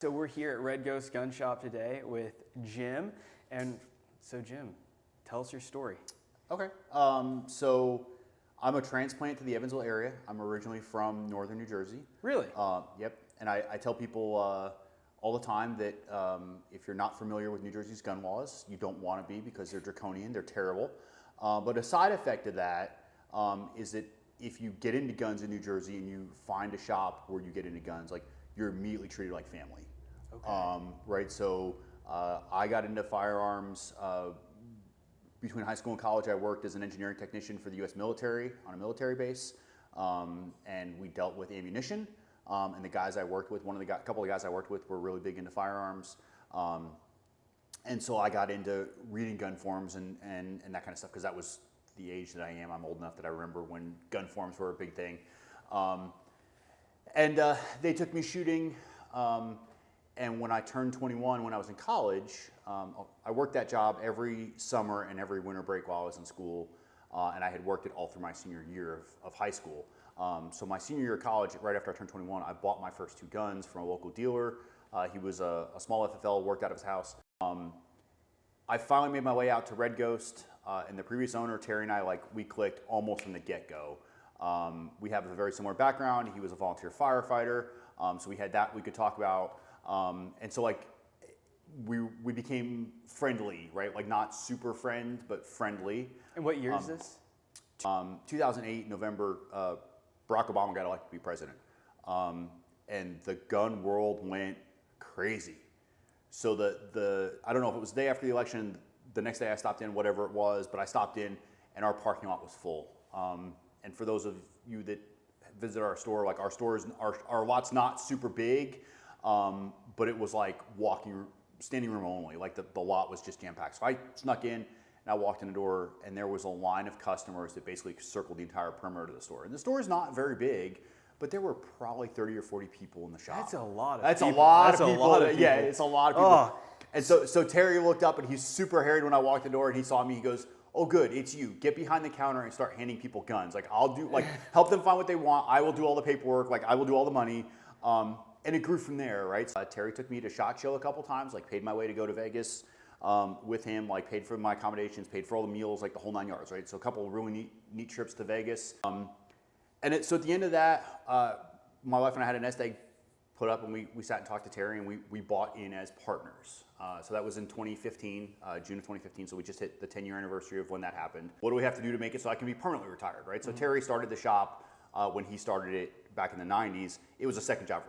So we're here at Red Ghost Gun Shop today with Jim. And so Jim, tell us your story. Okay, so I'm a transplant to the Evansville area. I'm originally from northern New Jersey. Really? Yep, and I tell people all the time that if you're not familiar with New Jersey's gun laws, you don't want to be because they're draconian, they're terrible. But a side effect of that is that if you get into guns in New Jersey and you find a shop where you get into guns, like you're immediately treated like family. Okay. Right, so I got into firearms between high school and college. I worked as an engineering technician for the U.S. military on a military base, and we dealt with ammunition. And the guys I worked with, a couple of guys I worked with were really big into firearms. And so I got into reading gun forms and that kind of stuff because that was the age that I am. I'm old enough that I remember when gun forms were a big thing. And they took me shooting. And when I turned 21, when I was in college, I worked that job every summer and every winter break while I was in school. And I had worked it all through my senior year of high school. So my senior year of college, right after I turned 21, I bought my first two guns from a local dealer. He was a small FFL, worked out of his house. I finally made my way out to Red Ghost, and the previous owner, Terry, and I, we clicked almost from the get-go. We have a very similar background. He was a volunteer firefighter, so we had that we could talk about. And so we became friendly, right? Like not super friend, but friendly. And what year is this? 2008, November, Barack Obama got elected to be president. And the gun world went crazy. So I don't know if it was the day after the election, the next day I stopped in, whatever it was, but I stopped in and our parking lot was full. And for those of you that visit our store, our lot's not super big, but it was like standing room only. Like the lot was just jam-packed. So I snuck in and I walked in the door and there was a line of customers that basically circled the entire perimeter of the store. And the store is not very big, but there were probably 30 or 40 people in the shop. That's a lot of That's people. a lot That's of a people. lot of people. Yeah, it's a lot of people. Oh. And so Terry looked up and he's super harried when I walked the door and he saw me. He goes, "Oh, good, it's you. Get behind the counter and start handing people guns. I'll do help them find what they want. I will do all the paperwork. I will do all the money." And it grew from there, right? So, Terry took me to SHOT Show a couple times. Paid my way to go to Vegas with him. Paid for my accommodations, paid for all the meals, the whole 9 yards, right? So a couple of really neat trips to Vegas. So at the end of that, my wife and I had a nest egg put up, and we sat and talked to Terry, and we bought in as partners. So that was in 2015, June of 2015. So we just hit the 10-year anniversary of when that happened. What do we have to do to make it so I can be permanently retired, right? So Terry started the shop when he started it back in the 90s. It was a second job.